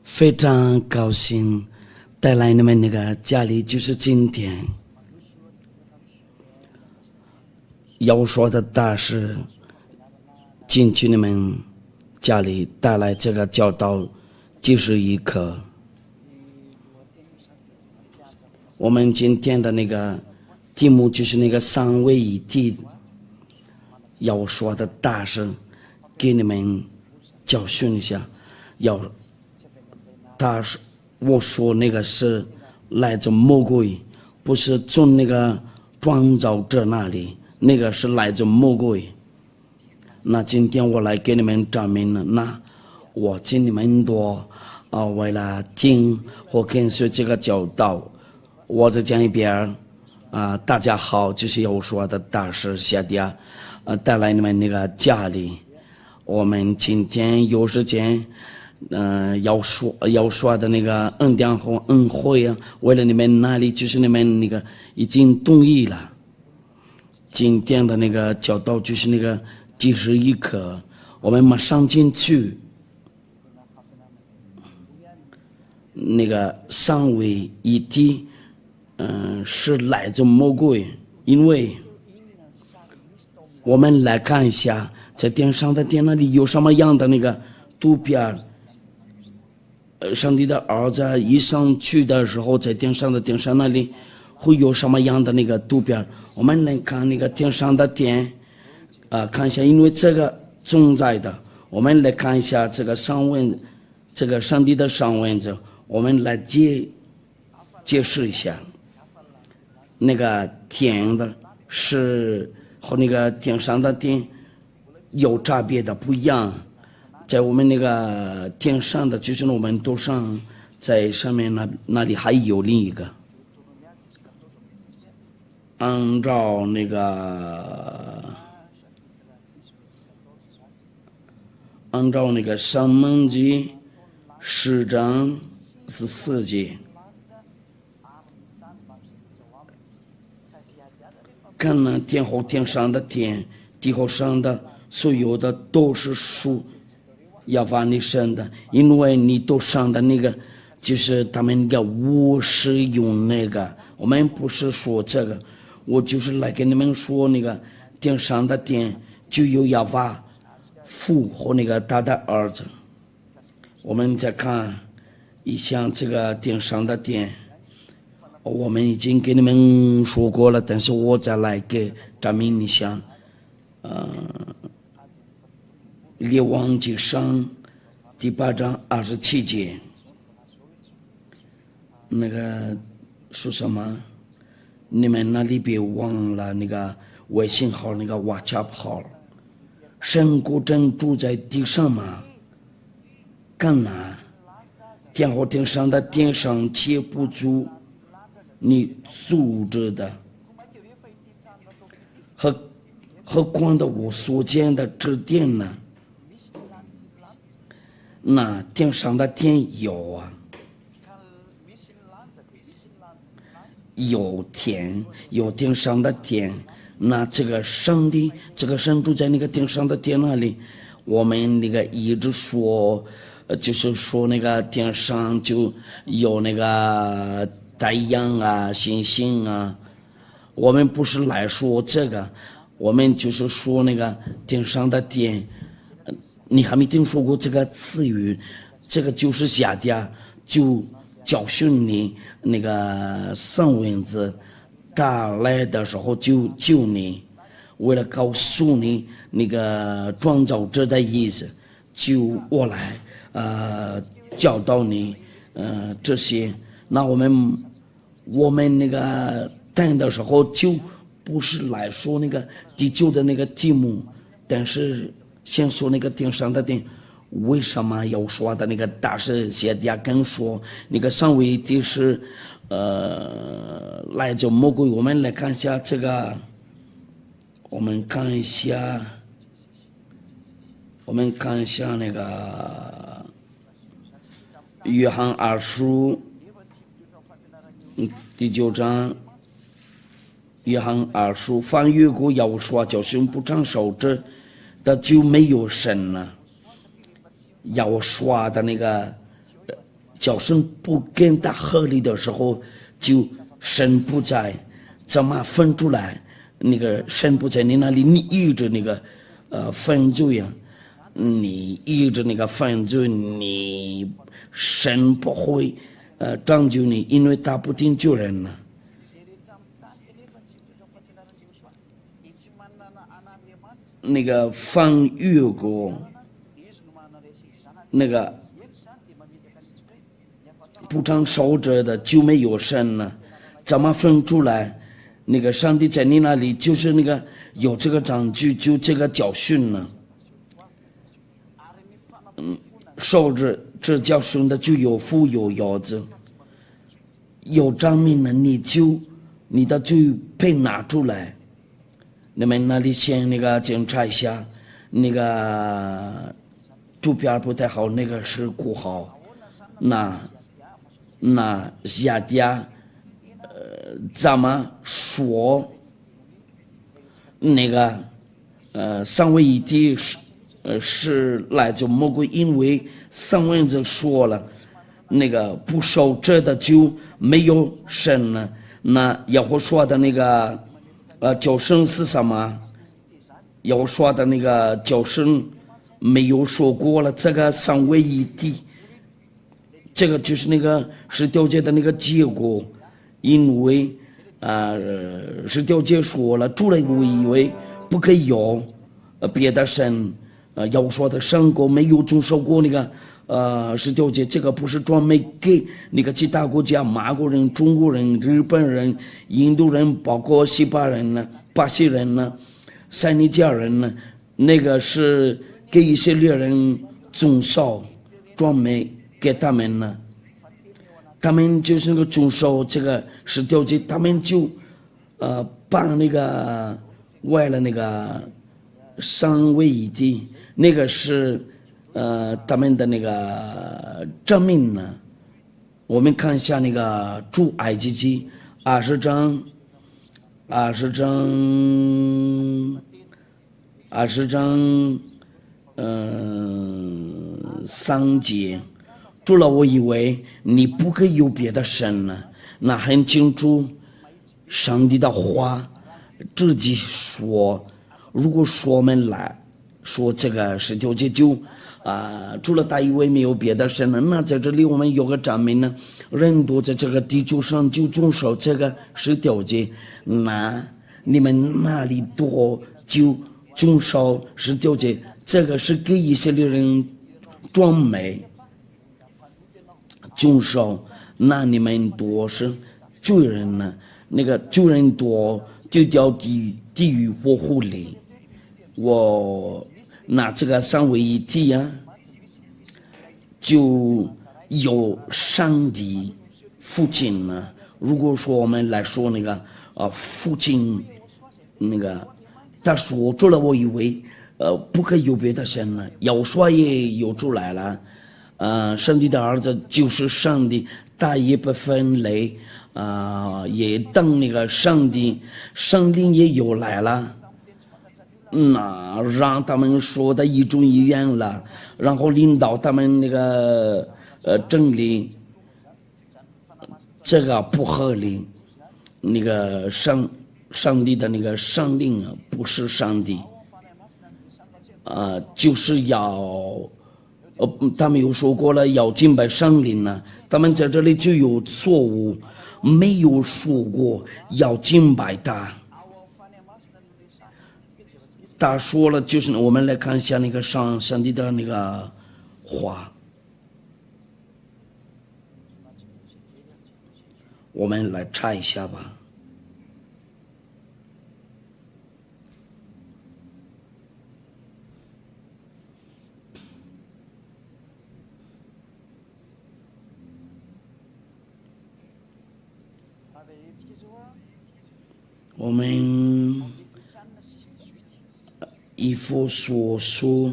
非常高兴带来你们那个家里，就是今天要说的大事进去你们家里带来这个教导，就是一课。我们今天的那个题目就是那个三位一体要说的大事，给你们教训一下。我说那个是来自魔鬼，不是从那个创造者那里，那个是来自魔鬼。那今天我来给你们证明了，那我尽你们多为了听或跟随这个教导，我再讲一遍大家好，就是要说的大事下跌带来你们那个家里。我们今天有时间要说的那个恩典和恩惠为了你们那里，就是你们那个已经同意了。今天的那个教导就是那个即时一刻，我们马上进去。那个三位一体是来自魔鬼，因为我们来看一下在电上的电那里有什么样的那个图片。上帝的儿子一上去的时候，在天上的天上那里会有什么样的那个图片？我们来看那个天上的天看一下，因为这个存在的，我们来看一下这个这个上帝的上文字，我们来解释一下。那个天的是和那个天上的天有差别的，不一样。在我们那个天上的，就是我们头上，在上面那里还有另一个。按照那个申命记10章14节，看了天和天上的天，地和上的所有的都是属要把你生的，因为你都上的那个就是他们的我是用那个，我们不是说这个，我就是来跟你们说那个天上的天就有要把父和那个他的儿子。我们再看一下这个天上的天，我们已经给你们说过了，但是我再来给证明一下。列王纪上第8章27节，那个说什么？你们那里别忘了那个微信号，那个 WhatsApp 号。神果真住在地上吗？干哪？天和天上的天上且不住你住着的，何况的我所见的这殿呢？那天上的天有啊，有天上的天。那这个上帝，这个神住在那个天上的天那里，我们那个一直说，就是说那个天上就有那个太阳啊、星星啊。我们不是来说这个，我们就是说那个天上的天。你还没听说过这个词语？这个就是下跌，就教训你那个圣文字他来的时候就救你，为了告诉你那个创造者的意思，就我来教导你这些。那我们那个谈的时候就不是来说那个地球的那个题目，但是先说那个天上的天，为什么要说的那个大事写的跟说那个上位就是来自魔鬼。我们来看一下这个，我们看一下那个约翰2书第9章。约翰2书，凡越过要说教训不长守者的就没有神了。要说的那个叫声不跟他合力的时候，就神不在，怎么分出来？那个神不在你那里，你依着那个分罪呀，你依着那个分罪，你神不会拯救你，因为他不听救人呢。那个放越过那个不常守着的就没有神了，怎么分出来？那个上帝在你那里就是那个有这个证据，就这个教训呢。守着这教训的就有福有腰子，有证明了你的罪被拿出来。你们那里先那个检查一下，那个图片不太好，那个是不好。那下底怎么说？那个三位一体是来自魔鬼，因为三位子说了，那个不守这的就没有神了。那要我说的那个教声是什么？要说的那个教声没有说过了，这个三位一体，这个就是那个十条诫的那个结果，因为十条诫说了，主了我以为不可以有别的神，要说的神国没有遵守过那个十条诫，这个不是专门给那个其他国家，马国人、中国人、日本人、印度人，包括西巴人呢、巴西人呢、塞尼加人呢，那个是给以色列人遵守，专门给他们呢。他们就是那个遵守这个十条诫，他们就把那个为了那个三位一体，那个是他们的那个证明呢。我们看一下那个出埃及记20章3节。主了，我以为你不可以有别的神了。那很清楚，上帝的话自己说，如果说我们来说这个十条诫就除了他以为没有别的神了，那在这里我们有个证明呢，人多在这个地球上就遵守这个十条诫，那你们哪里多就遵守十条诫，这个是给以色列人专门遵守，那你们多是罪人呢？那个罪人多就掉地狱或狐狸。我拿这个三位一体就有上帝父亲呢。如果说我们来说那个父亲，那个他说出了，我以为不可以有别的神了，要说也有出来了。上帝的儿子就是上帝，他也不分类，也等那个上帝，圣灵也有来了，那让他们说的一种语言了，然后领导他们那个真理，这个不合理。那个上帝的那个圣灵不是上帝，就是要。他们有说过了要敬拜圣灵呢，他们在这里就有错误，没有说过要敬拜他。他说了，就是我们来看一下那个上帝的那个话，我们来查一下吧。我们以弗所书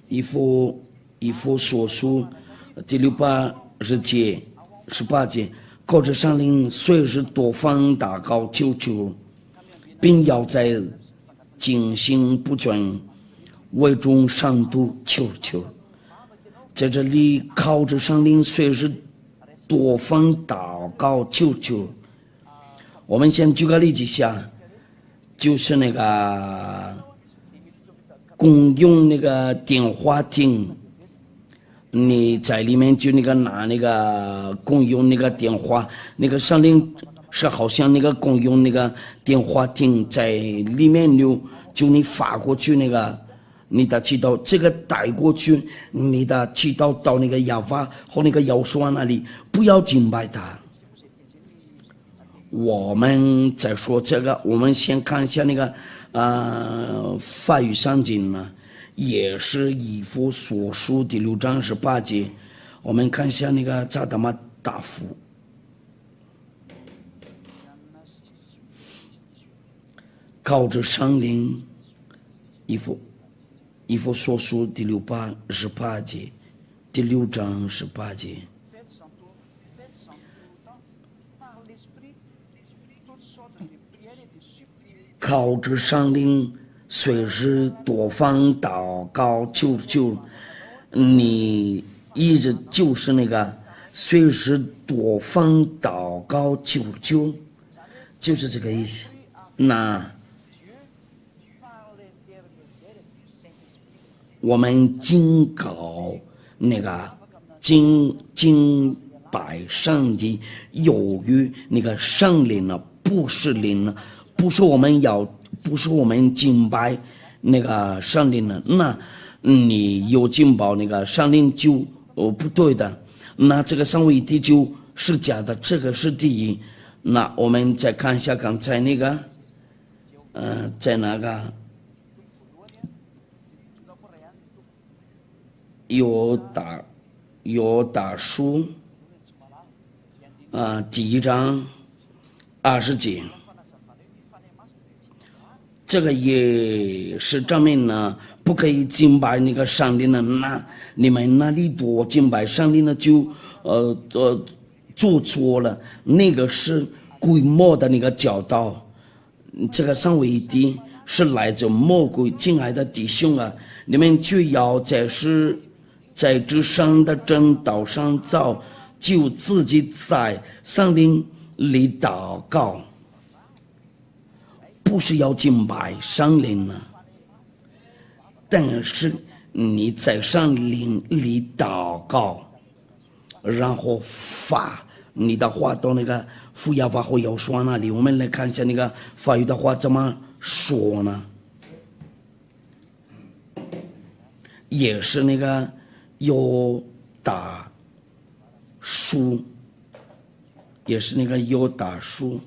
第18节，靠着圣灵随时多方祷告求求，并要在警醒不倦，为众上督求求。在这里靠着上灵随时多方祷告求救。我们先举个例子下，就是那个公用那个电话亭，你在里面就那个拿那个公用那个电话，那个上灵是好像那个公用那个电话亭在里面留，就你发过去那个你的祈祷，这个带过去你的祈祷到那个亚法和那个耶稣那里，不要敬拜他。我们再说这个，我们先看一下那个法语圣经呢，也是以弗所书第6章18节，我们看一下那个扎达玛大夫。靠着圣灵，以弗所书第18节，第6章18节。靠着圣灵，随时多方祷告求救。你一直就是那个随时多方祷告求救，就是这个意思。那我们敬告那个敬拜上帝，由于那个圣灵呢，不是灵呢。不是我们敬拜那个上灵呢，那你有敬拜那个上灵就不对的，那这个三位一体就是假的，这个是第一。那我们再看一下刚才那个在那个犹大书第1章20节。这个也是证明呢，不可以敬拜那个上帝呢。那你们那里多敬拜上帝呢，就做错了。那个是鬼魔的那个教导。这个三位一体是来自魔鬼，亲爱的弟兄啊，你们就要在这上的正道上走，就自己在上帝里祷告。不是要敬拜上灵呢，但是你在上灵里祷告，然后发你的话到那个福亚法和耶稣那里。我们来看一下那个法语的话怎么说呢？也是那个犹大书，也是那个犹大书。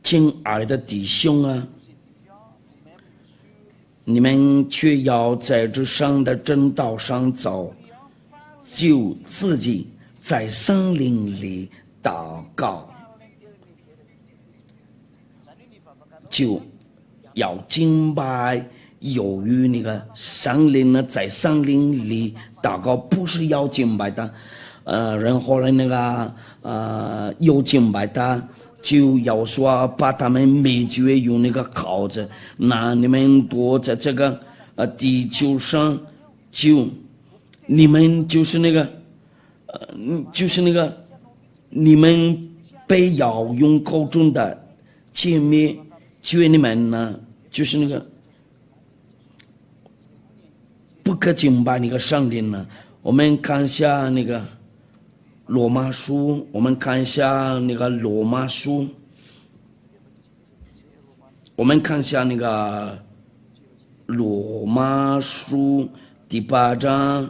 亲爱的弟兄啊，你们却要在这上的正道上走，就自己在圣灵里祷告，就要敬拜。由于那个圣灵呢，在圣灵里祷告，不是要敬拜的，然后呢那个有敬拜的。就要说把他们灭绝，用那个铐子。那你们多在这个地球上，就你们就是那个你们被要用口中的歼灭，绝你们呢，就是那个不可敬拜那个上帝呢。我们看一下那个罗马书，我们看一下那个罗马书，我们看一下那个罗马书第8章，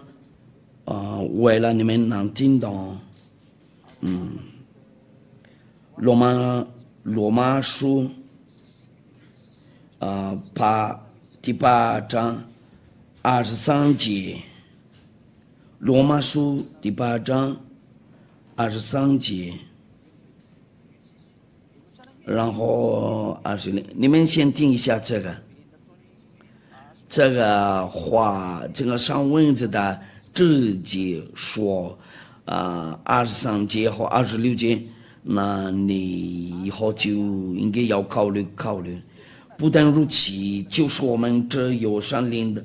为了你们能听懂，罗马书，第8章23节，罗马书第8章23节，然后20，你们先听一下这个话，这个上文字的直接说，23节和26节，那你以后就应该要考虑。不但如此，就是我们这有上灵的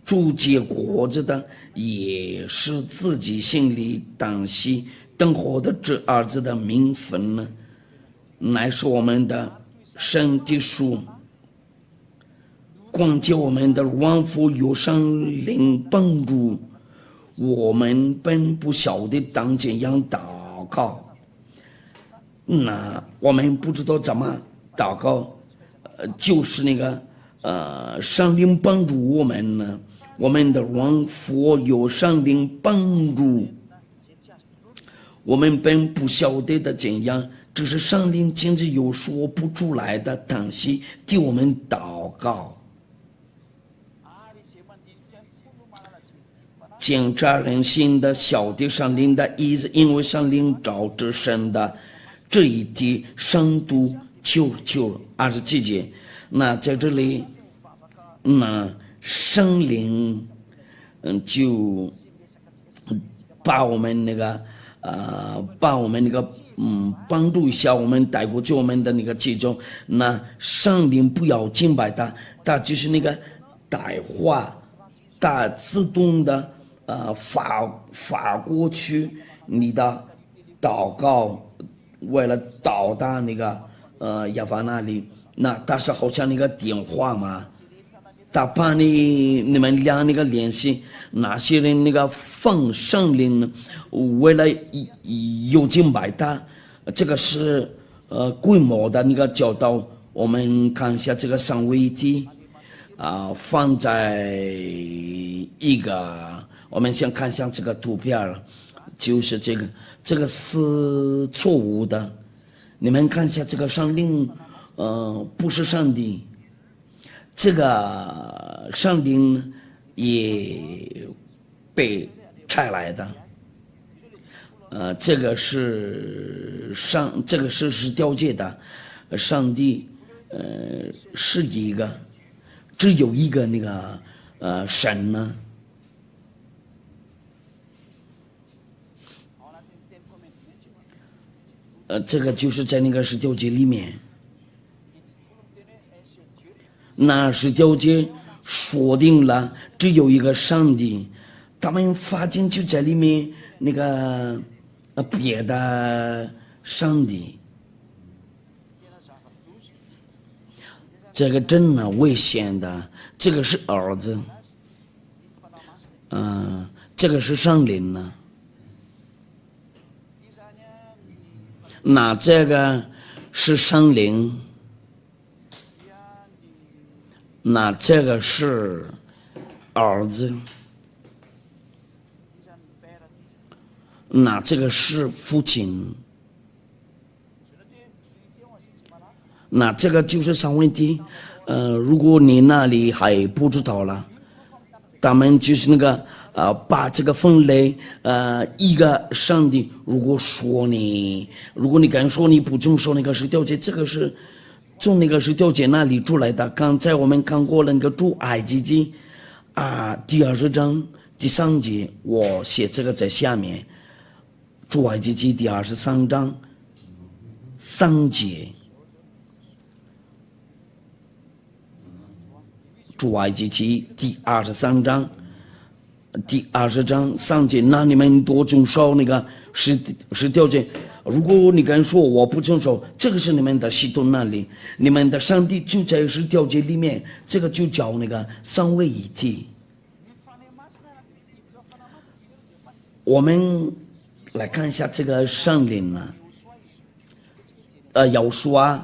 主结果子的，也是自己心里当惜等候的这儿子的名分呢，乃是我们的神的树，光借我们的王父有圣灵帮助，我们本不晓得当怎样祷告，那我们不知道怎么祷告，就是那个圣灵帮助我们呢，我们的王父有圣灵帮助，我们本不晓得的怎样，只是圣灵简直有说不出来的东西替我们祷告。检查人心的晓得圣灵的意思，因为圣灵照着神的这一题深度99 27节。那在这里，那圣灵就把我们那个帮助一下我们带过去我们的那个其中，那圣灵不要敬拜他就是那个带话，他自动的发过去你的祷告，为了到达那个亚法那里，那他是好像那个电话嘛，他把你们俩那个联系，那些人那个奉圣灵，为了有敬拜他，这个是规模的那个教导。我们看一下这个三位一体放在一个，我们先看一下这个图片，就是这个是错误的。你们看一下这个圣灵，不是上帝，这个圣灵也被拆来的。这个是十条诫的，上帝是一个，只有一个那个神呢。这个就是在那个十条诫里面，那十条诫说定了只有一个上帝，他们发现就在里面那个别的上帝，这个真的危险的。这个是儿子，这个是圣灵呢。那这个是圣灵，那这个是儿子，那这个是父亲，那这个就是三位一体。如果你那里还不知道了，他们就是那个把这个分类，一个上帝。如果你敢说你不遵守那个十条诫，这个是从那个十条诫那里出来的。刚才我们看过那个出埃及记第20章第3节，我写这个在下面。出埃及记第23章3节，出埃及记第23章第20章3节，那你们多遵守那个十条诫。如果你敢说我不遵守，这个是你们的系统那里，你们的上帝就在十条诫里面，这个就叫那个三位一体。我们来看一下这个圣灵呢，有说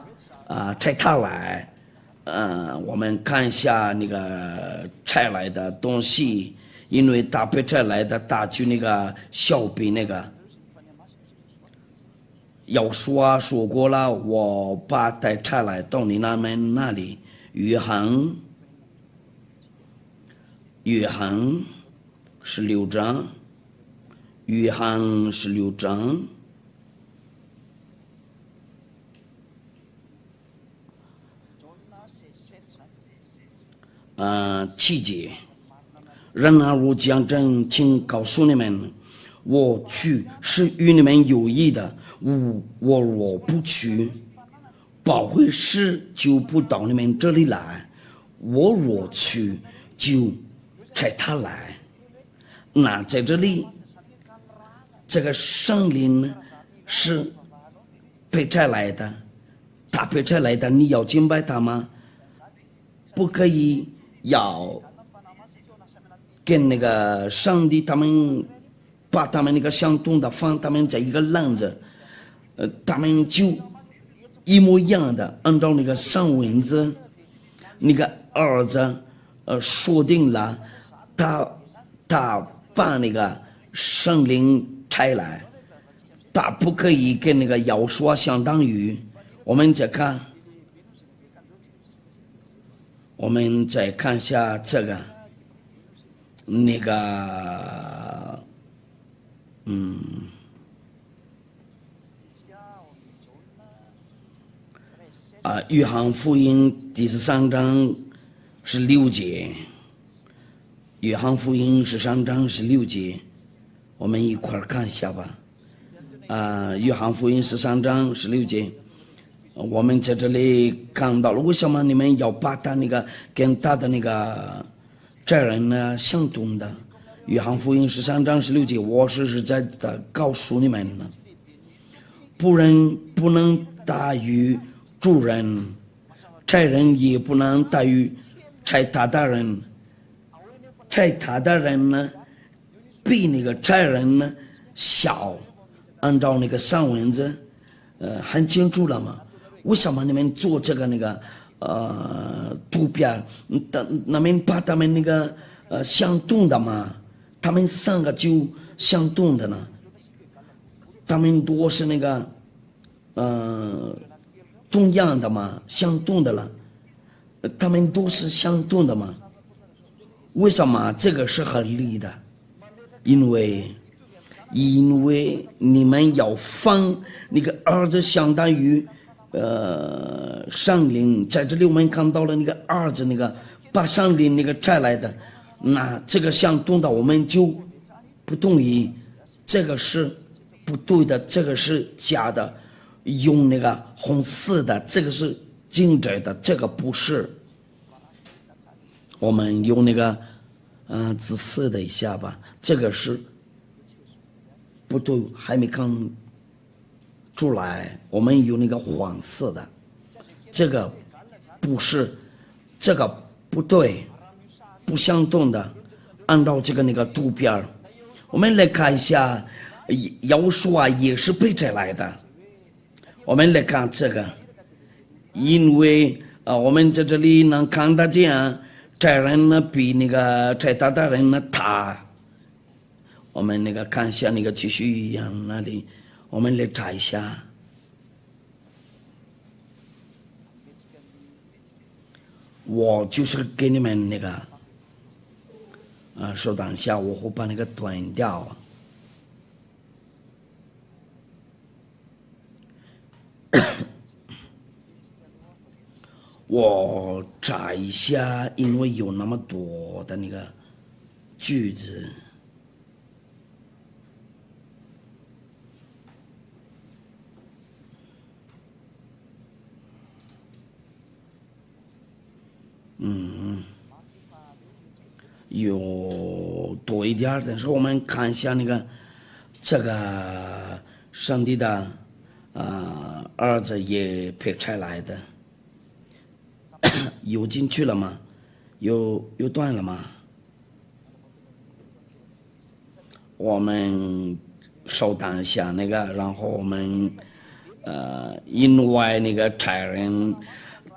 拆他来，我们看一下那个拆来的东西，因为他被拆来的大举那个小比那个。有说过了，我把带拆来到你们那里。约翰16章，约翰16章7节。然而我讲真，请告诉你们，我去是与你们有益的。我若不去，保惠师就不到你们这里来；我若去，就差他来。那在这里，这个圣灵呢是被差来的，他被差来的，你要敬拜他吗？不可以要跟那个上帝他们把他们那个相同的放他们在一个篮子，他们就一模一样的按照那个上文字，那个儿子说定了，他把那个圣灵差来，他不可以跟那个要说相当于。我们再看一下这个那个约翰福音第13章16节，约翰福音13章16节，我们一块儿看一下吧。约翰福音13章16节，我们在这里看到了，为什么你们要把他那个跟他的那个债人呢相同的？约翰福音13章16节，我是实在的告诉你们呢，不能大于主人，债人也不能大于债他的人，债他的人呢比那个债人呢小，按照那个上文字很清楚了吗？为什么你们做这个那个图片，那们把他们那个相同的嘛，他们3个就相同的呢，他们都是那个同样的嘛，相同的了，他们都是相同的嘛。为什么这个是合理的？因为你们要放那个儿子相当于圣灵，在这里我们看到了那个儿子那个把圣灵那个摘来的，那这个相同的我们就不同意，这个是不对的，这个是假的，用那个红色的，这个是精致的，这个不是。我们用那个紫色的一下吧，这个是不对，还没看出来。我们有那个黄色的，这个不是，这个不对，不相同的。按照这个那个图片，我们来看一下，要说也是被摘来的。我们来看这个，因为我们在这里能看得见，债人呢比那个债他的人呢大。我们那个看一下那个继续一样那里，我们来查一下。我就是给你们那个稍等一下，我会把那个断掉。我查一下，因为有那么多的那个句子。有多一点，但是我们看一下那个这个上帝的儿子也配出来的，有进去了吗？有断了吗？我们稍等一下那个，然后我们因为那个差人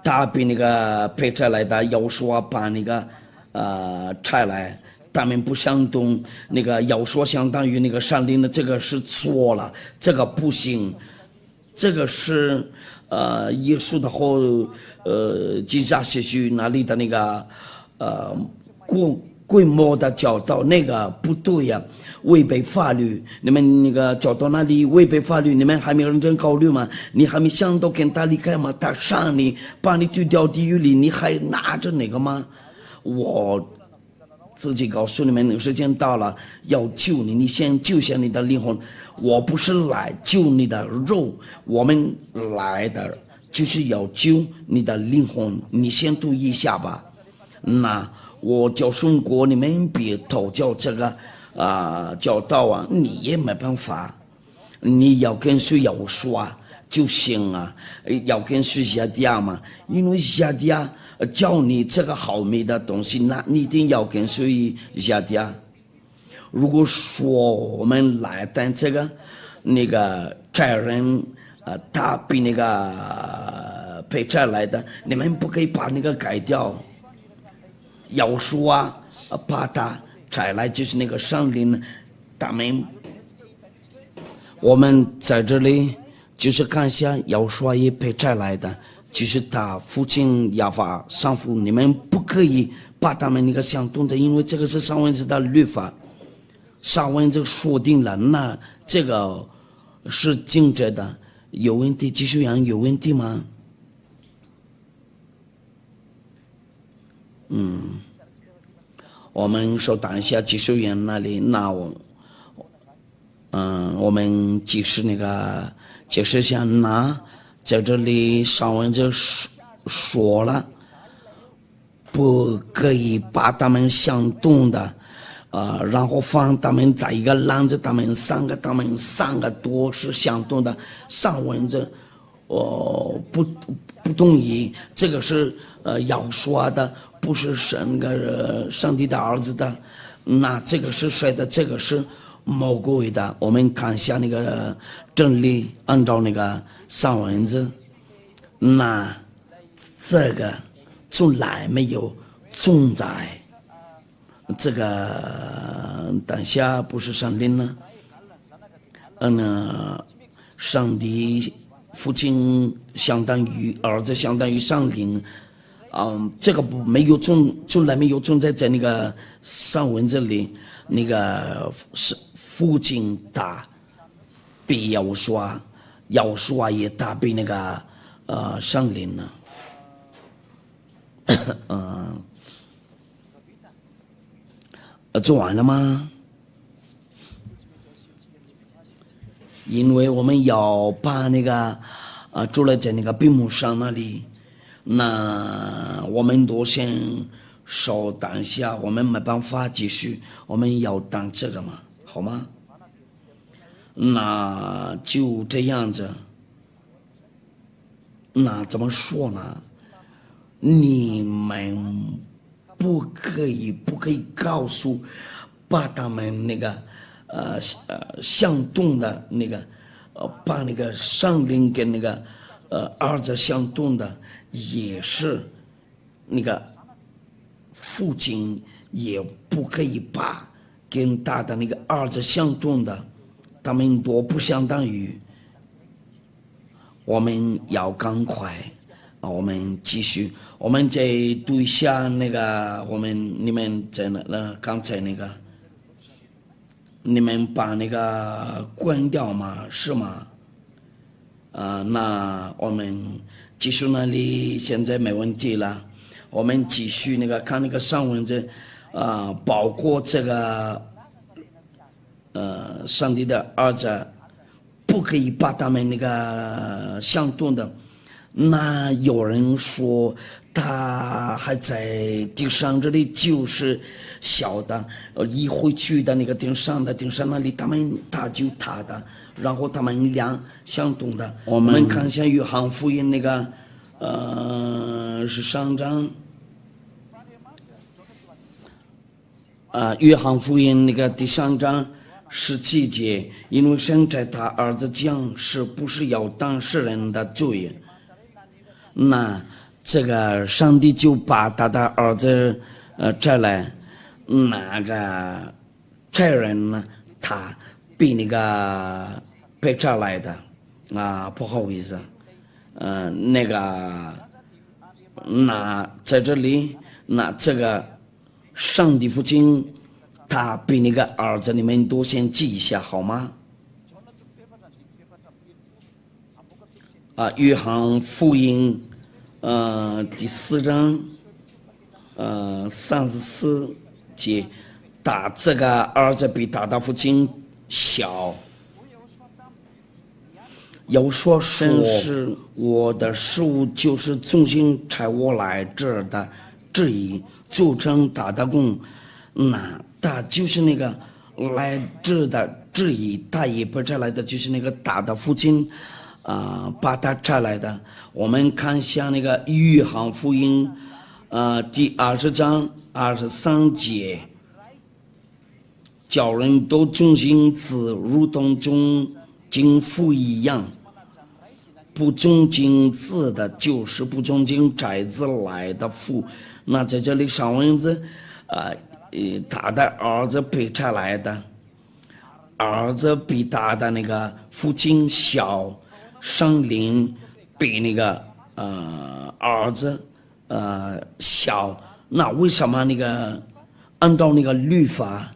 他比那个配出来的要说把那个拆来，他们不相同，那个要说相当于那个山林的，这个是错了，这个不行，这个是耶稣的后基萨写序那里的那个规模的教导，那个不对呀，违背法律。你们那个教导那里违背法律，你们还没认真考虑吗？你还没想到跟他离开吗？他杀你，把你丢掉地狱里，你还拿着那个吗？我自己告诉你们，时间到了，要救你，你先救下你的灵魂。我不是来救你的肉，我们来的就是要救你的灵魂。你先读一下吧。那我教训过你们，别讨教这个教导啊，你也没办法，你要跟随要说就行啊，要跟随亚迪亚嘛，因为亚迪亚教你这个好美的东西，那你一定要跟随亚迪亚。如果说我们来但这个那个债人他比那个赔债来的，你们不可以把那个改掉。要说把他债来就是那个上灵，他们我们在这里就是看一下要说也赔债来的，就是他父亲亚法上父，你们不可以把他们那个相动的，因为这个是上文字的律法。上文字说定了，那这个是精致的，有问题？技术员有问题吗？我们稍等一下技术员那里，那我们解释那个解释一下，那在这里上文字说了，不可以把他们相动的。然后放他们在一个篮子，他们三个都是相同的。上文字，不同意，这个是要说的，不是上帝的儿子的。那这个是谁的？这个是魔鬼的。我们看一下那个真理，按照那个上文字，那这个从来没有存在。这个当下不是上灵呢，上帝父亲相当于儿子，相当于上灵，这个没有从来没有存在在那个上文这里，那个父亲大比要说也大比那个上灵呢，做完了吗？因为我们要把那个住了在那个闭幕上那里，那我们都先稍等一下，我们没办法继续，我们要等这个嘛，好吗？那就这样子。那怎么说呢？你们不可以告诉把他们那个相动的那个把那个上灵跟那个儿子相动的，也是那个父亲也不可以把跟他的那个儿子相动的，他们都不相当于。我们要赶快。我们继续，我们再读一下那个，你们在刚才那个，你们把那个关掉吗？是吗？那我们继续那里现在没问题了。我们继续那个看那个上文字，包括这个上帝的儿子，不可以把他们那个相动的。那有人说他还在地上这里，就是小的，一回去的那个顶上那里，他就他的，然后他们俩相同的。我们看一下约翰福音那个是上章，约翰福音那个第3章17节，因为神在他儿子降世，不是要当世人的罪。那这个上帝就把他的儿子摘来，那个摘人呢，他比那个被摘来的不好意思，那在这里，那这个上帝父亲他比那个儿子，你们都先记一下好吗？约翰福音第4章34节，他这个儿子比他的父亲小。要说是我的食物，就是重新差我来这儿的，质疑，组成大的宫，那大就是那个来自的质疑，大一辈出来的就是那个大的父亲把他出来的。我们看一下那个约翰福音第20章23节，叫人都忠心子，如同忠敬父一样。不尊敬子的，就是不尊敬摘子来的父。那在这里上文字，他的儿子被出来的，儿子比他的那个父亲小，圣灵比那个儿子小。那为什么那个按照那个律法，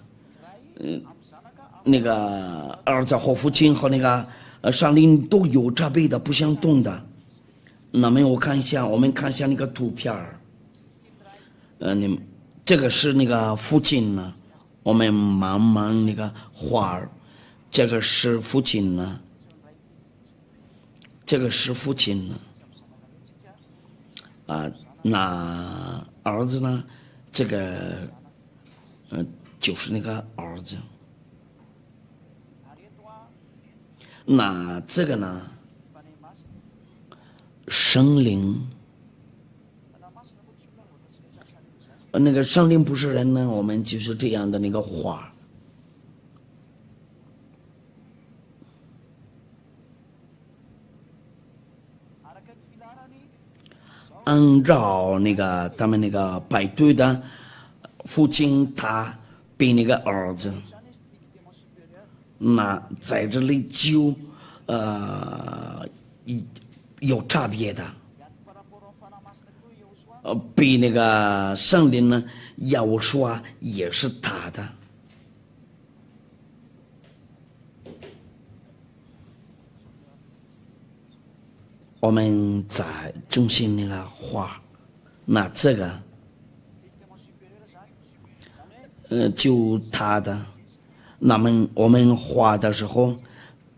那个儿子和父亲和那个上灵都有差别的，不相同的。那么我们看一下那个图片这个是那个父亲呢，我们慢慢那个画这个是父亲呢，这个是父亲呢，那儿子呢，这个就是那个儿子。那这个呢，圣灵，那个圣灵不是人呢，我们就是这样的那个画。按照那个他们那个排队的父亲，他比那个儿子。那在这里就有差别的，比那个圣灵呢，要说也是他的。我们在中心那个画，那这个就他的。那么我们画的时候，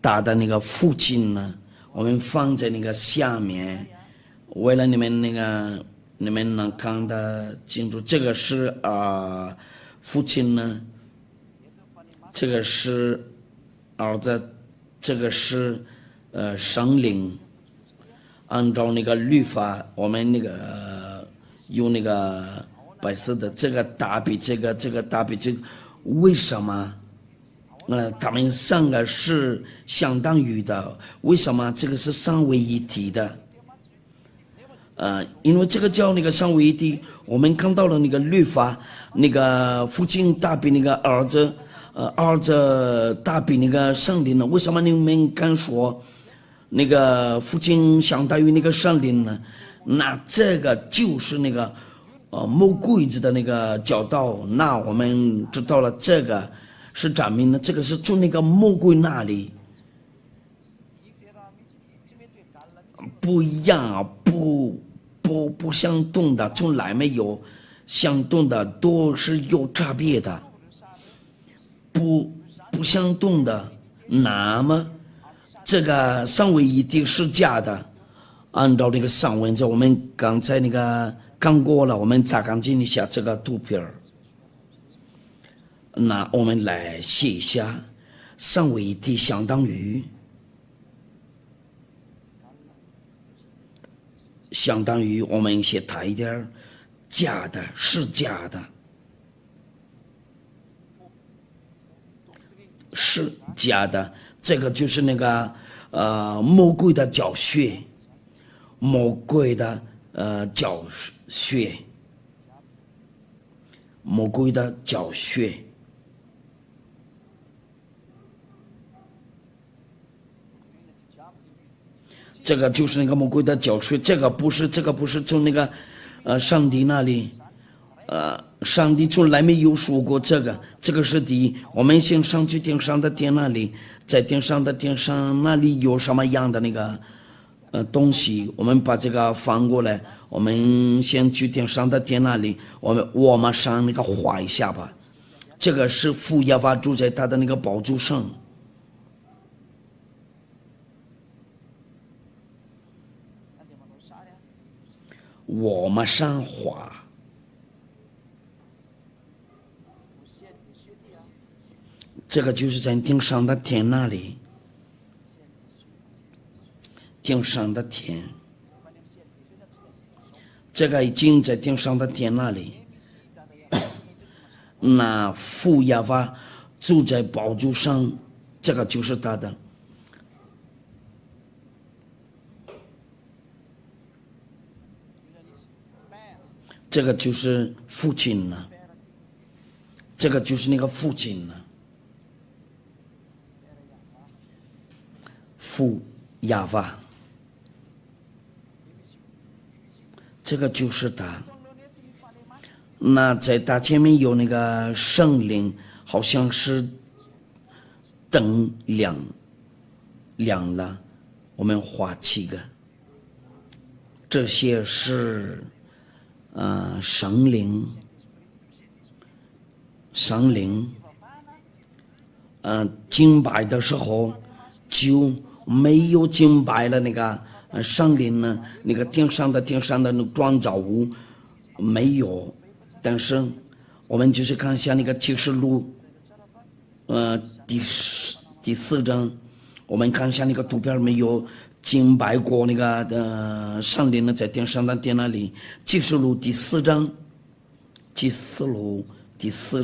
他的那个父亲呢，我们放在那个下面，为了你们能看得清楚。这个是父亲呢，这个是儿子，这个是圣灵。按照那个律法，我们那个用那个白色的这个大比这个大比这个，为什么？他们三个是相当于的，为什么这个是三位一体的？因为这个叫那个三位一体，我们看到了那个律法，那个父亲大比那个儿子，儿子大比那个圣灵呢？为什么你们敢说那个父亲相当于那个圣灵呢？那这个就是那个魔鬼子的那个教导。那我们知道了这个。是证明呢，这个是从那个魔鬼那里不一样不相同的，从来没有相同的，都是有差别的，不相同的。那么这个三位一体是假的，按照那个上文字，我们刚才那个看过了，我们再看一下这个图片。那我们来写一下，三位一体相当于我们写大一点，假的是假的，是假的。这个就是那个魔鬼的教学，魔鬼的教学，魔鬼的教学。这个就是那个魔鬼的教训，这个不是从那个上帝那里，上帝从来没有说过这个是第一。我们先上去天上的天那里，在天上的天上那里有什么样的那个东西，我们把这个翻过来，我们先去天上的天那里，我们上那个画一下吧。这个是父耶和华住在他的那个宝座上。我们上画，这个就是在顶上的天那里，顶上的天，这个已经在顶上的天那里。那父亚法住在宝座上，这个就是他的。这个就是父亲了，这个就是那个父亲了，父亚法，这个就是他。那在他前面有那个圣灵，好像是灯亮了，我们画7个，这些是圣灵，敬拜的时候就没有敬拜了那个圣灵呢，那个顶上的那个创造物没有。但是我们就是看一下那个启示录第4章，我们看一下那个图片，没有敬拜过那个圣灵呢，在顶上的殿那里。启示录第4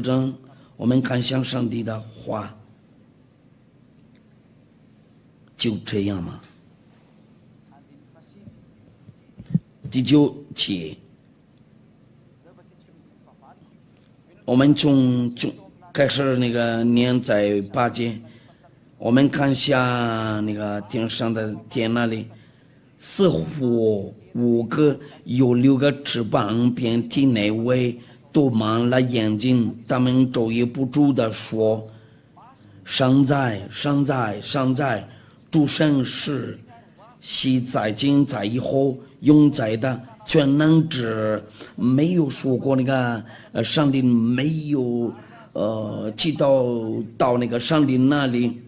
章，我们看向上帝的话，就这样嘛。第9节，我们从开始那个念在8节，我们看一下那个顶上的殿那里，似乎5个有6个翅膀，遍体内外都满了眼睛，他们昼夜不住地说：上在，主神是昔在今在以后永在的全能者。没有说过那个上帝没有记到那个上帝那里。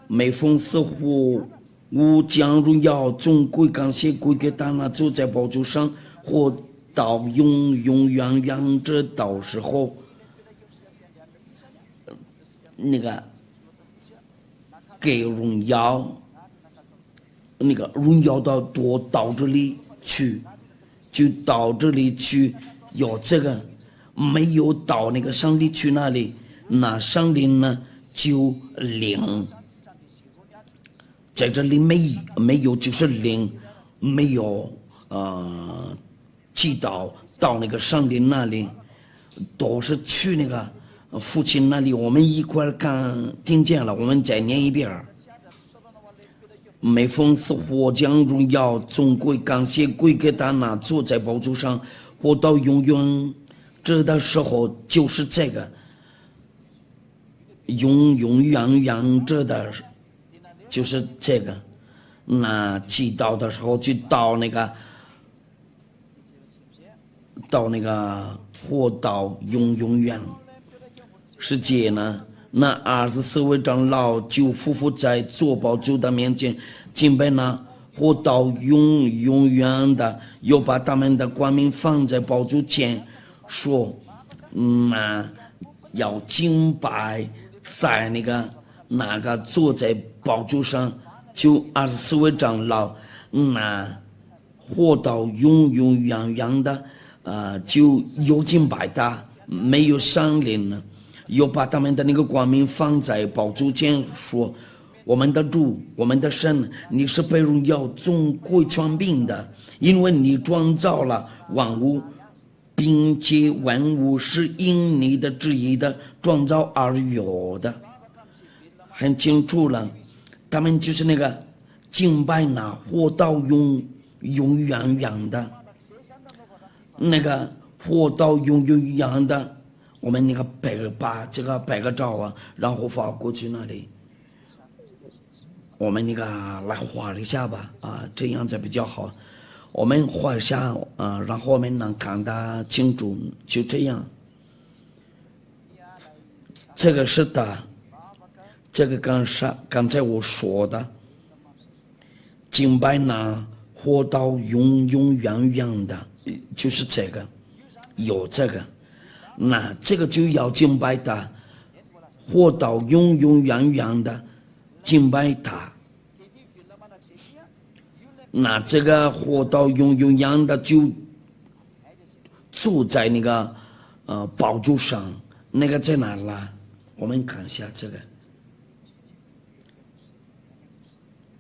每逢似乎我将荣耀总归感谢归给他那坐在宝座上或到永远这到时候，那个给荣耀，那个荣耀到这里去，就到这里去。有这个没有到那个上帝去那里，那上帝呢就灵，在这里没有就是灵，没有记到那个上帝那里，都是去那个父亲那里。我们一块听见了，我们再念一遍。每逢似乎将荣耀总归感谢归给他那坐在宝座上活到永远这的时候，就是这个永远这的，就是这个。那记到的时候就到那个活到永远。10节呢，那24位长老就匍匐在坐宝座的面前敬拜那活到永远的，又把他们的冠冕放在宝座前，说要敬拜在那个坐在宝座上，就24位长老活到永远的就有敬拜他，没有上灵了。又把他们的那个冠冕放在宝座前，说：我们的主，我们的神，你是被荣耀总归权柄的，因为你创造了万物，并且万物是因你的旨意的创造而有的。很清楚了，他们就是那个敬拜那活到永远的，那个活到永远的。我们那个把这个摆个照啊，然后发过去那里，我们那个来画一下吧，这样才比较好。我们画一下然后我们能看得清楚，就这样。这个是的，这个刚才我说的，敬拜那活到永远的，就是这个，有这个。那这个就要敬拜的活到永永远远的敬拜他。那这个活到永永远远的就坐在那个宝座上，那个在哪啦？我们看一下这个，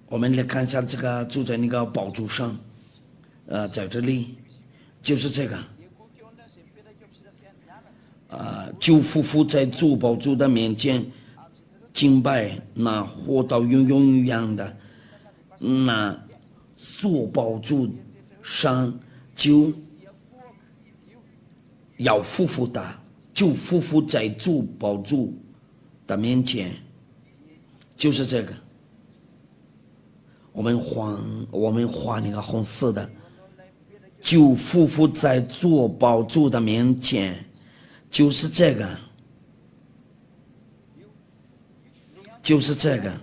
我们来看一下这个坐在那个宝座上，在这里就是这个。就夫妇在主宝座的面前敬拜那活到永永远的那主宝座上就要夫妇的，就夫妇在主宝座的面前，就是这个。我们画那个红色的，就夫妇在主宝座的面前。就是这个，就是这个。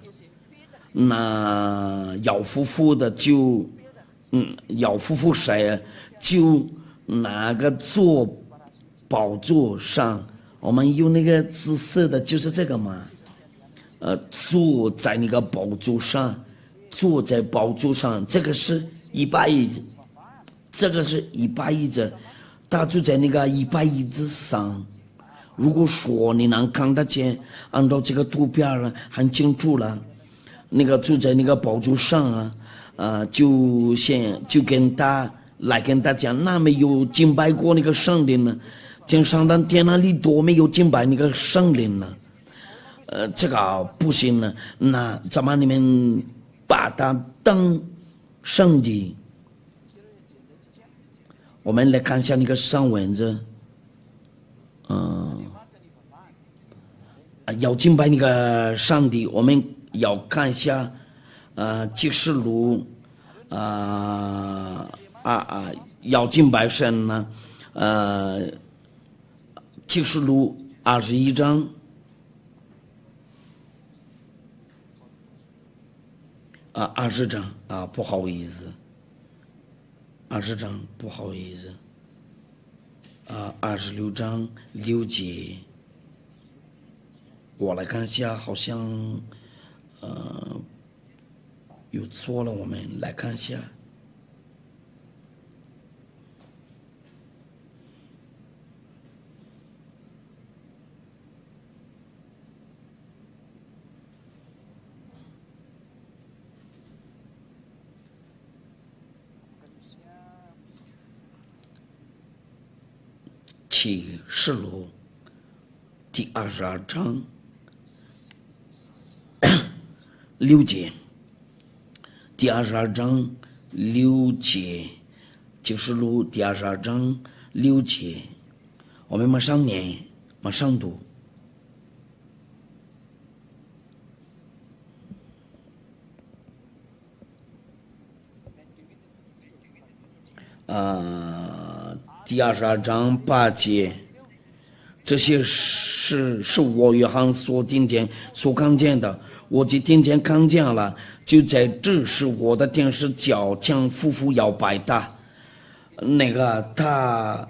那姚夫妇的就，姚夫妇谁？就那个坐宝座上，我们有那个紫色的，就是这个嘛。坐在那个宝座上，坐在宝座上，这个是100亿，这个是100亿子。他就在那个100椅子上，如果说你能看得见，按照这个图片很清楚了，那个住在那个宝座上就跟他讲，那没有敬拜过那个圣灵呢，天上的天那里多没有敬拜那个圣灵呢，这个不行了，那咱们你们把它当圣地。我们来看一下那个上文字，要敬拜那个上帝，我们要看一下，启示录，要敬拜神呢，启示录21章，20章不好意思。20章不好意思，26章6节，我来看一下，好像有错了，我们来看一下。启示录第22章6节，第22章6节，启示录第22章6节，我们马上念，马上读。第22章8节，这些事是我约翰所看见的，我今天看见了，就在这时我的天使叫将夫妇要拜他，那个他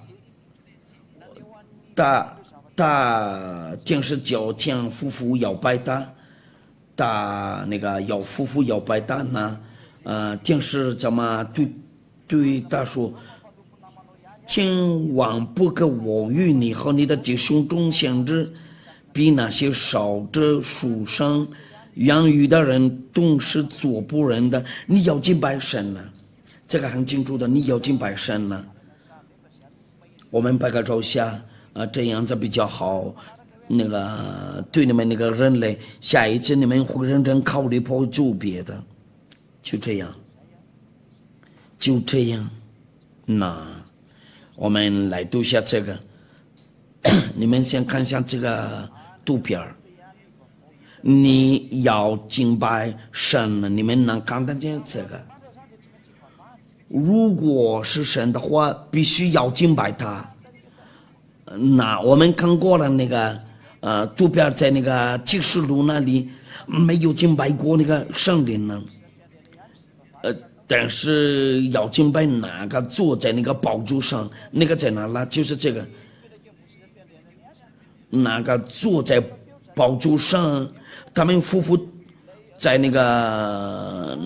天使叫将夫妇要拜他，那个要夫妇要拜他呢，天使怎么对他说？千万不可我与你和你的弟兄中先知，比那些烧着树上养鱼的人都是做不人的。你要敬拜神呢，这个很清楚的，你要敬拜神呢。我们摆个照下这样子比较好。那个对你们那个人类，下一次你们会认真考虑不做别的，就这样。那我们来读下这个，你们先看一下这个图片。你要敬拜神，你们能看得见这个？如果是神的话，必须要敬拜他。那我们看过了那个图片，在那个启示录那里没有敬拜过那个圣灵呢。但是要敬拜哪个坐在那个宝座上，那个在哪了？就是这个，哪个坐在宝座上，他们夫妇在那个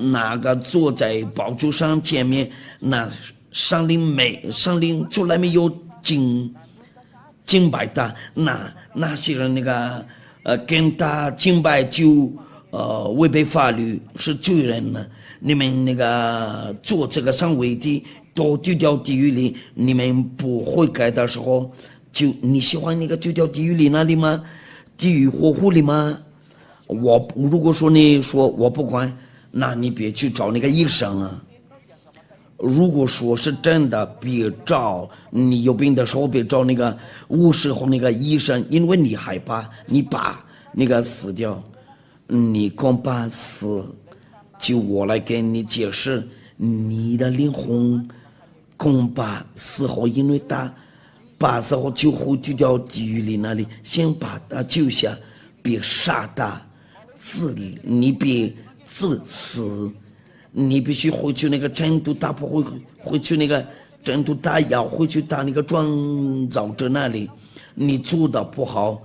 坐在宝座上前面，那上灵从来没有敬拜他，那些人跟他敬拜就违背法律，是罪人呢。你们做这个上位的都丢掉地狱里，你们不悔改的时候，就你喜欢丢掉地狱里那里吗？地狱火湖里吗？如果说你说我不管，那你别去找那个医生啊。如果说是真的，别找你有病的时候，别找那个护士和那个医生，因为你害怕，你把死掉，你恐怕死。就我来跟你解释，你的灵魂恐怕死后，因为他把死后就会丢掉地狱里那里，先把他救下，别杀他，你别自私。你必须回去真督，他不会回去真督，他要回去他创造者那里。你做的不好，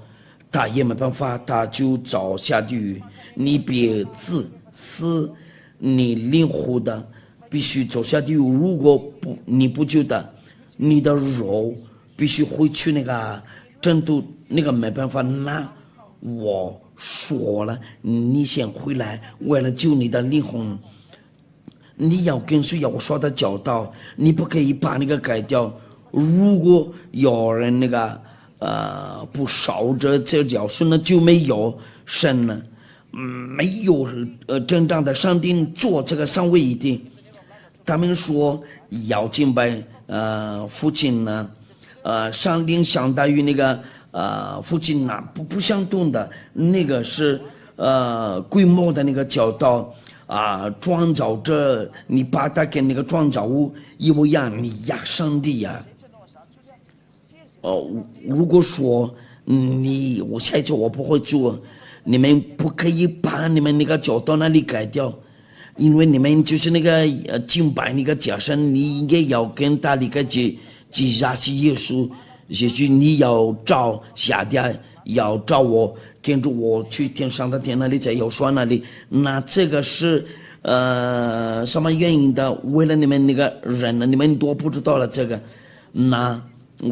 他也没办法，他就找下地狱。你别自私，你灵活的必须走下地狱。如果你不救的，你的肉必须回去真督没办法。那我说了，你先回来，为了救你的灵魂。你要跟随我说的教导，你不可以把改掉。如果有人不烧着这教训呢，就没有神呢，没有真正的上帝做这个上位一的。他们说要敬拜父亲呢，上帝相当于父亲呢，不相同的是规模的教导。创造者，你把它跟创造物一模一样，你压上帝呀。如果说我下一次我不会做，你们不可以把你们教导那里改掉，因为你们就是敬拜假神，你应该要跟他去压死耶稣，也许你要找下掉。要找我，跟着我去天上的天那里，在有说那里，那这个是什么原因的？为了你们人呢，你们都不知道了这个，那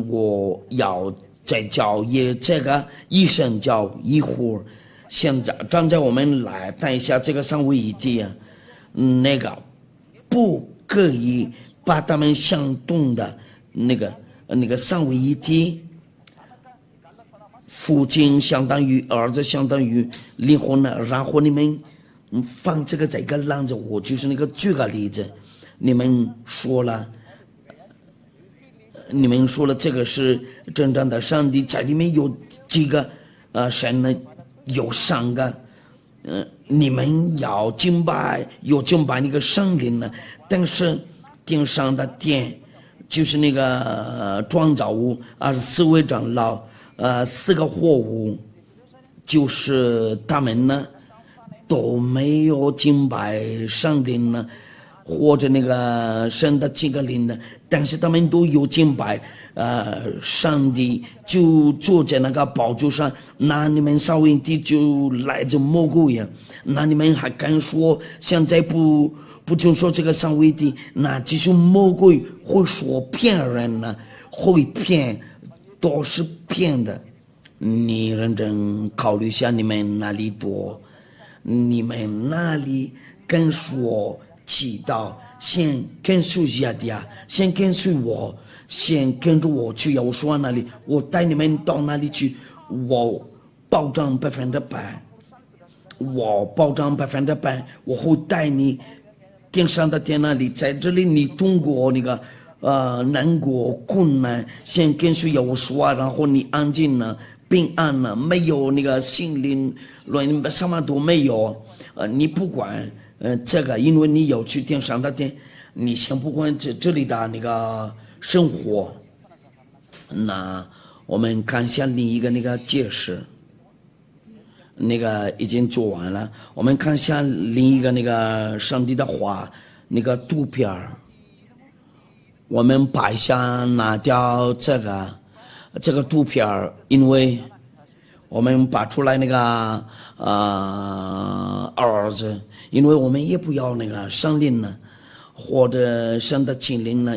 我要再叫这个医生叫一会儿，现在站在我们来谈一下这个上位议题啊，不可以把他们相同的上位议题。父亲相当于儿子，相当于灵魂呢。然后你们放这个在一个篮子，我就是举个例子，你们说了这个是真正的上帝，在里面有几个神呢？有3个。你们要敬拜，有敬拜圣灵呢，但是天上的天就是创造物，24位长老。4个货物，就是他们呢都没有敬拜上帝呢，或者神的几个灵呢，但是他们都有敬拜上帝，就坐在宝座上。那你们上位的就来自魔鬼呀？那你们还敢说现在不就说这个上位的？那其实魔鬼会说骗人呢，会骗。都是骗的，你认真考虑一下，你们哪里多？你们哪里跟我祈祷？先跟随下的呀，先跟随我，先跟着我去要说那里，我带你们到那里去，我保证100%，我保证100%，我会带你天上的天那里，在这里你通过难过困难，先跟随我说，然后你安静了，平安了，没有心灵乱，什么都没有。你不管这个，因为你要去天上的天，你先不管这里的生活。那我们看一下另一个解释，已经做完了。我们看一下另一个上帝的话，图片。我们把一下拿掉这个图片，因为我们拔出来那个儿子，因为我们也不要那个上灵呢，或者神的精灵呢，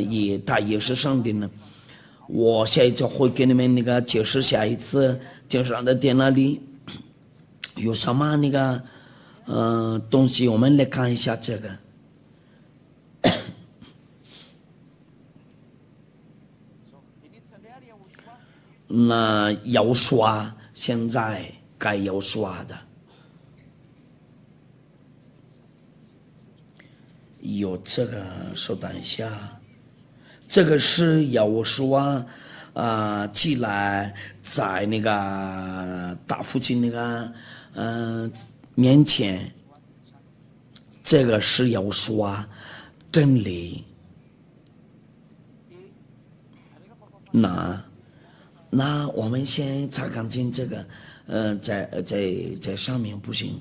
他也是上灵呢。我下一次会给你们那个解释下一次经上的电脑里有什么那个东西，我们来看一下这个。那要刷，现在该要刷的，有这个稍等一下，这个是要刷寄来在那个大父亲那个面前，这个是要刷真理。那我们先擦干净这个，在上面不行，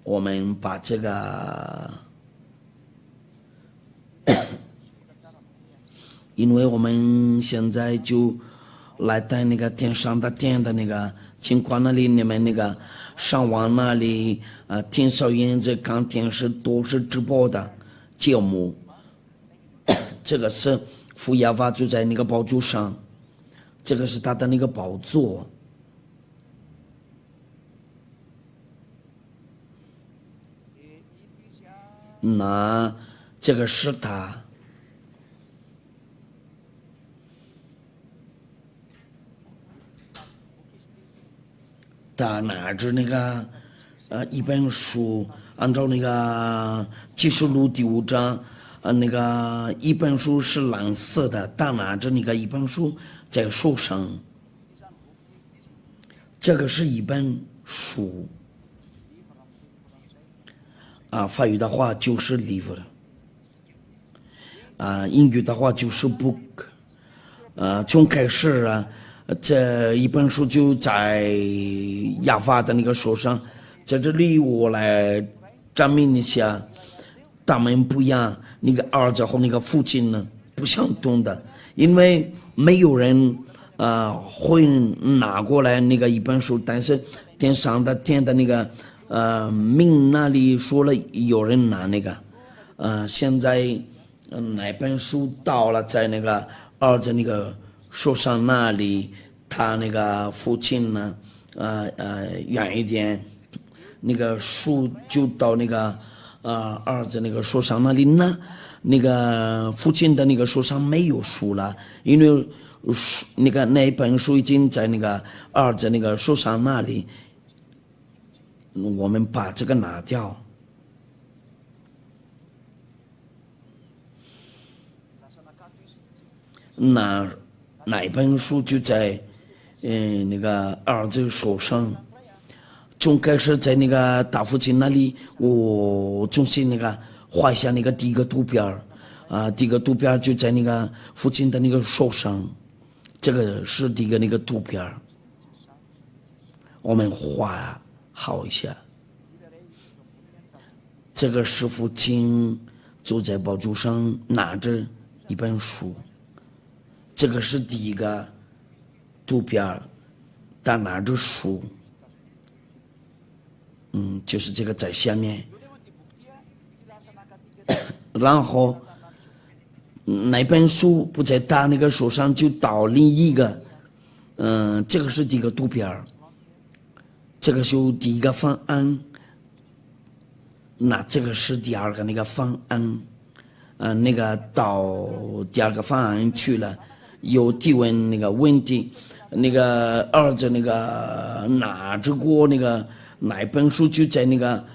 我们把这个，因为我们现在就来在那个电商的店的那个情况那里，你们那个上网那里听收音这看电视都是直播的节目，这个是福亚法就在那个宝座上。这个是他的那个宝座，那这个是他，他拿着那个一本书，按照那个启示录第5章，那个一本书是蓝色的，他拿着那个一本书。在手上，这个是一本书法语的话就是 livre 英语的话就是 book 从开始这一本书就在亚法的那个手上，在这里我来证明一下，他们不一样，那个儿子和那个父亲呢不相同的，因为没有人会拿过来那个一本书，但是电商的店的那个名那里说了有人拿那个现在那本书到了在那个儿子那个手上那里，他那个父亲呢远一点，那个书就到那个儿子那个手上那里呢。那个父亲的那个手上没有书了，因为那本书已经在那个儿子那个手上那里，我们把这个拿掉。那一本书就在那个儿子手上，从开始在那个大父亲那里，我就是那个。画一下那个第一个图片第一个图片就在那个父亲的那个手上，这个是第一个那个图片，我们画好一下。这个是父亲坐在宝座上拿着一本书，这个是第一个图片，他拿着书，就是这个在下面。然后那本书不在他那个手上，就到另一个，这个是第一个图片，这个是第一个方案，那这个是第二个那个方案，那个到第二个方案去了，有提问那个问题，那个儿子那个拿着过那本书就在那个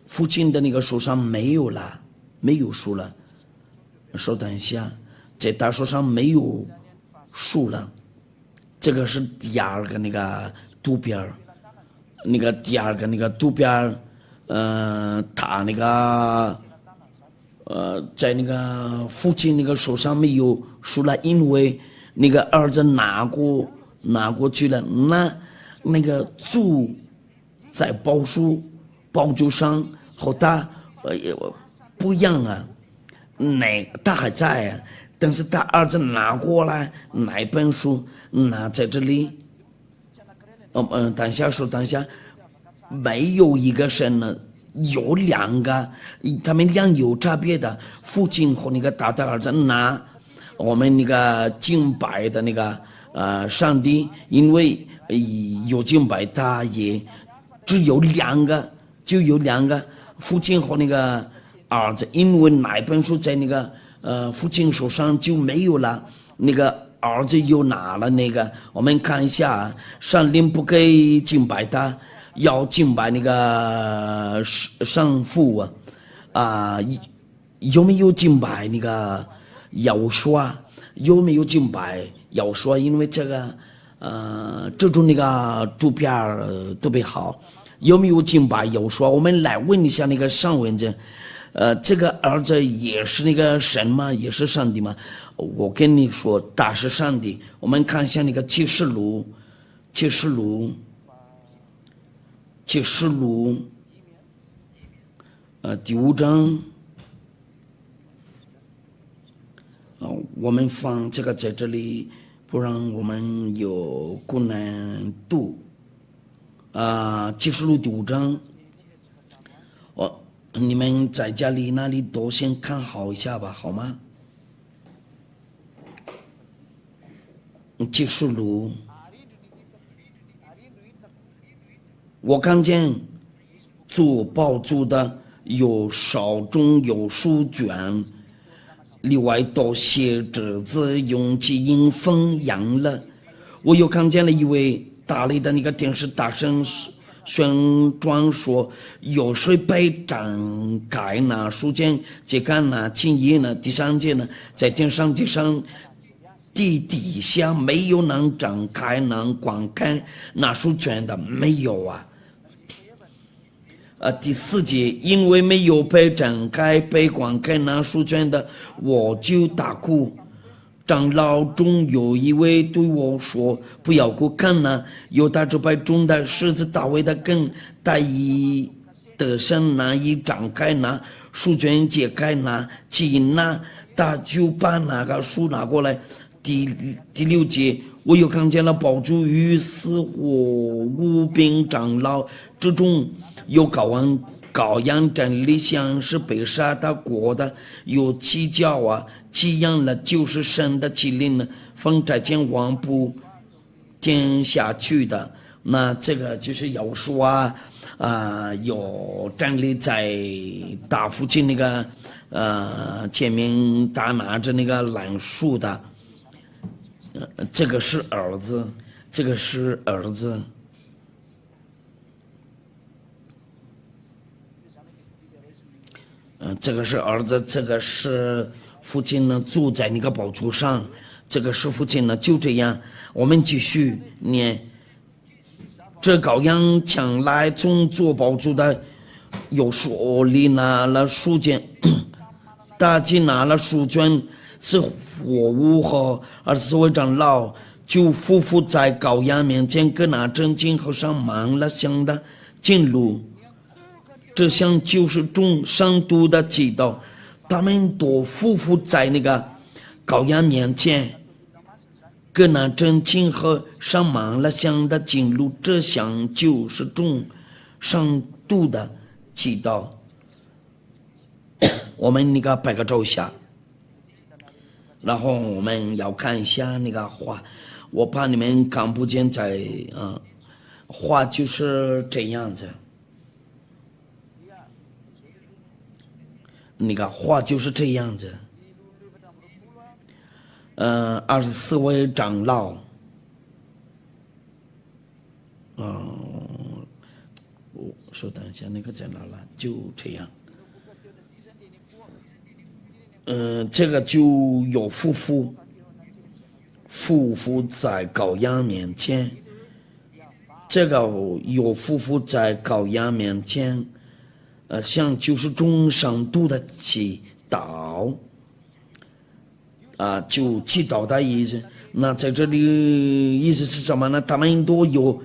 父亲的那个手上没有了，没有书了。稍等一下，在他手上没有书了。这个是第二个那个图片，那个第二个那个图片，他那个在那个父亲那个手上没有书了，因为那个儿子拿过去了。那个主在宝座上。和他不一样他还在但是他儿子拿过来那本书拿在这里，当下说当下没有一个神呢，有两个，他们俩有差别的，父亲和那个大的儿子拿我们那个敬拜的那个上帝，因为有敬拜他也只有两个，就有两个父亲和那个儿子，因为那本书在那个父亲手上就没有了，那个儿子又拿了那个，我们看一下，上帝不给敬拜他，要敬拜那个上父有没有敬拜那个要说有没有敬拜要说？因为这个这种那个图片特别好，有没有敬拜要说？我们来问一下那个上文者，这个儿子也是那个神吗？也是上帝吗？我跟你说，他是上帝。我们看一下那个启示录，第5章。我们放这个在这里，不然我们有困难度。启示录第5章，你们在家里那里都先看好一下吧，好吗？启示录，我看见做宝珠的有手中有书卷，另外都写着字，用其音封扬了。我又看见了一位大力的那个天使大声宣传说，有谁被展开呢？书卷揭开呢？今夜呢？第3节呢？在天上地上地底下没有能展开能观看那书卷的，没有啊。第4节，因为没有被展开被观看那书卷的，我就大哭。长老中有一位对我说，不要过看那犹大支派中的狮子大卫的根，大意得胜那一展开那书卷揭开那其那，他就把那个书拿过来。第6节，我又看见了宝珠与死火无兵长老之中，有羔羊站立，像是被杀的国的，有七角七样了，就是神的麒麟了，风在前往不天下去的。那这个就是要说有站立在大父亲那个前面，他拿着那个蓝树的。这个是儿子，这个是儿子。这个是儿子，这个是父亲呢，坐在那个宝座上，这个是父亲呢，就这样。我们继续念，这羔羊抢来从坐宝座的，有手里拿了书卷，大祭拿了书卷，是火屋和24位长老就匍匐在羔羊面前，跟那真经和上满了香的进入。这像就是众上都的祈祷，他们都匍匐在那个羔羊面前，跟那真经和上满了香的进入。这像就是众上都的祈祷。我们那个摆个照下，然后我们要看一下那个画，我怕你们看不见在画就是这样子。那个画就是这样子，24位长老，我说等一下那个在哪了？就这样，这个就有匍匐在羔羊面前，这个有匍匐在羔羊面前。像就是众上都的祈祷，就祈祷的意思。那在这里意思是什么呢？他们都有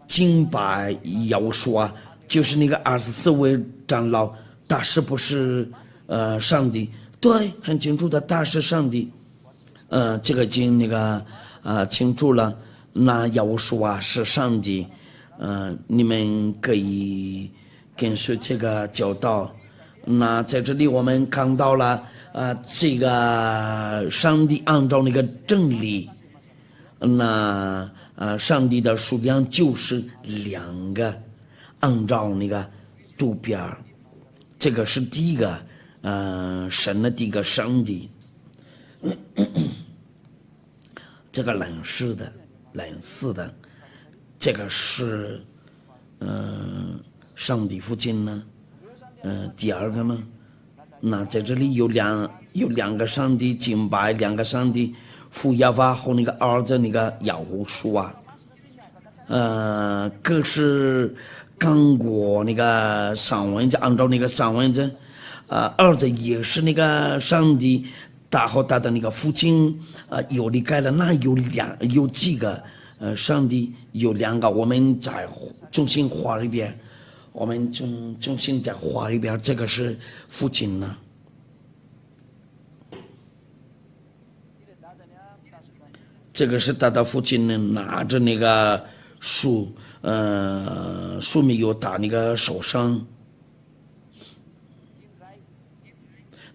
敬拜要说，就是那个24位长老，他是不是上帝？对，很清楚的，他是上帝。这个经那个清楚了。那要我说啊，是上帝，你们可以跟随这个教导。那在这里我们看到了，这个上帝按照那个真理，那上帝的数量就是2个，按照那个图片，这个是第一个，神的第一个上帝，这个蓝色的，这个是上帝父亲呢，第二个呢，那在这里有两个上帝敬拜，2个上帝，父亚法和那个儿子那个亚胡书啊，可是刚过那个上文字，按照那个上文字，儿子也是那个上帝，他和他的那个父亲又离开了，那有几个上帝有2个，我们再重新画一遍，我们重新再画一遍，这个是父亲呢。这个是他的父亲呢，拿着那个树没有打那个手上。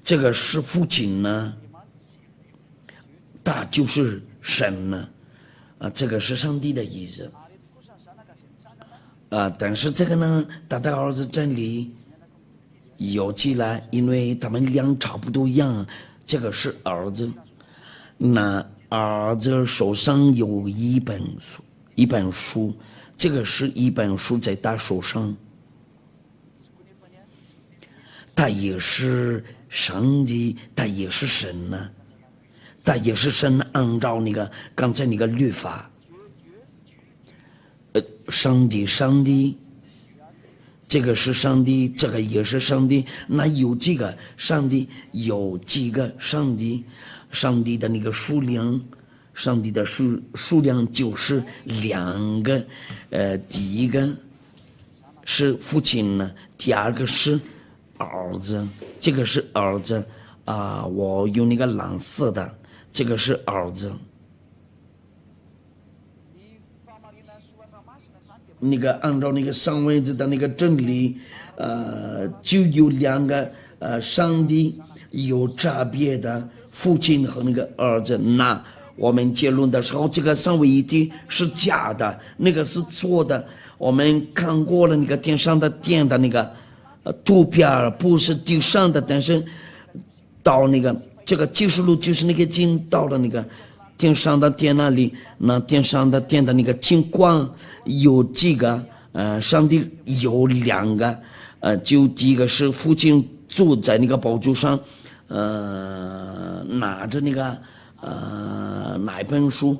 这个是父亲呢，他就是神呢，这个是上帝的意思。但是这个呢，他的儿子这里有起来，因为他们俩差不多一样，这个是儿子。那儿子手上有一本书，这个是一本书在他手上，他也是上帝，他也是神呢，他也是神按照那个刚才那个律法，上帝，这个是上帝，这个也是上帝，那有几个上帝？有几个上帝？上帝的那个数量，上帝的数量就是2个，第一个是父亲呢，第二个是儿子，这个是儿子我用那个蓝色的，这个是儿子。那个按照那个上文字的那个真理，就有2个上帝有差别的父亲和那个儿子。那我们结论的时候，这个三位一体是假的，那个是错的。我们看过了那个天上的殿的那个图片，不是地上的，但是到那个这个启示录就是那个经到了那个天上的殿那里，那天上的殿的那个情况有几个？上帝有2个，就第一个是父亲坐在那个宝座上，拿着那个那一本书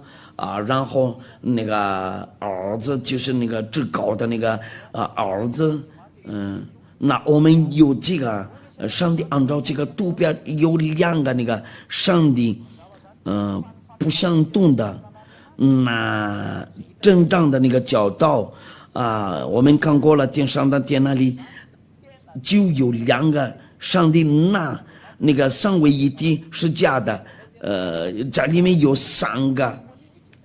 然后那个儿子就是那个至高的那个儿子，那我们有这个上帝按照这个图片有2个那个上帝，不相同的，那正当的那个教导我们看过了天上的殿那里就有2个上帝，那个三位一体是假的，这里面有3个，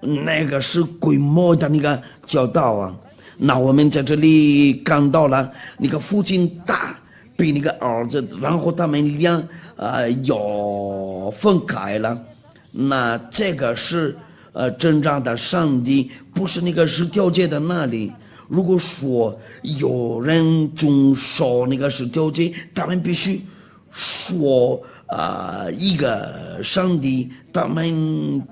那个是规模的那个教导那我们在这里看到了那个父亲大比那个儿子，然后他们俩又分开了。那这个是真正的上帝，不是那个十条诫的那里。如果说有人遵守那个十条诫，他们必须说一个上帝，他们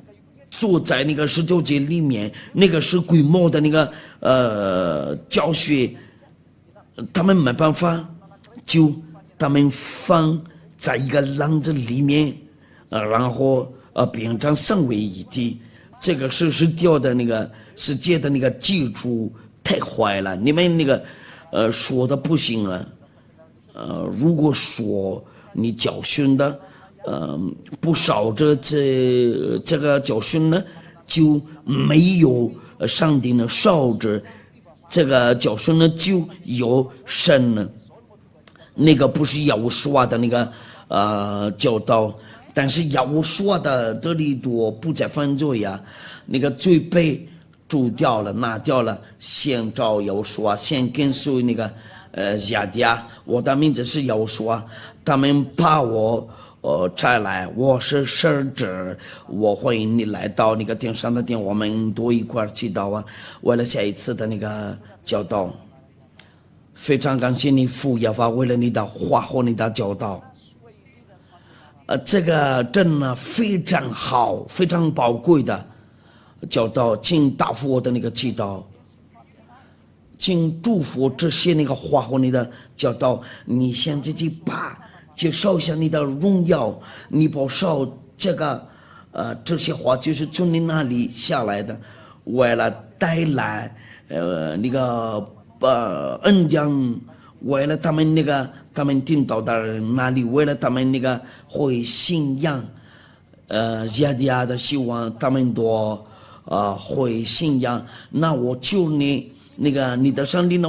坐在那个十条诫里面，那个是规模的那个教学，他们没办法，就他们放在一个篮子里面，然后变成三位一体。这个是十条的那个世界的那个基础太坏了，你们那个说的不行了。如果说你教训的不照着这个教训呢，就没有上帝呢照着这个教训呢就有神呢。那个不是要说的那个教导，但是要说的这里多不再犯罪呀，那个罪被煮掉了，拿掉了，先找耶和华，先跟随那个亚迪亚，我的名字是耶和华，他们把我摘来，我是使者，我欢迎你来到那个顶上的殿，我们都一块祈祷啊！为了下一次的那个教导，非常感谢你父耶和华，为了你的话和你的教导。这个真的非常好，非常宝贵的教导，请答复我的那个祈祷，请祝福这些那个话和你的教导。你先自己把介绍一下你的荣耀，你保守这个这些话就是从你那里下来的，为了带来那个恩典，为了他们那个他们听到的人那里，为了他们那个会信仰亚迪亚的希望，他们都会信仰。那我求你那个你的上帝呢，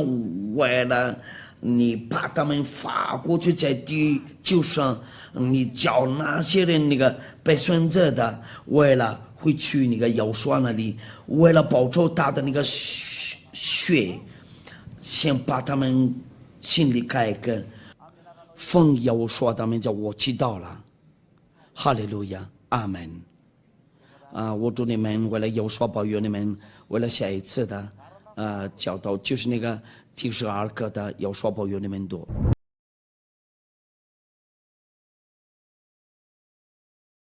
为了你把他们发过去在地球上，你叫那些人那个被选择的，为了会去那个耶和华那里，为了保住他的那个血，先把他们心里开个，奉耶和华他们叫我知道了，哈利路亚，阿门。我祝你们为了耶和华保佑你们，为了下一次的教导，就是那个92个的耶和华保佑你们多。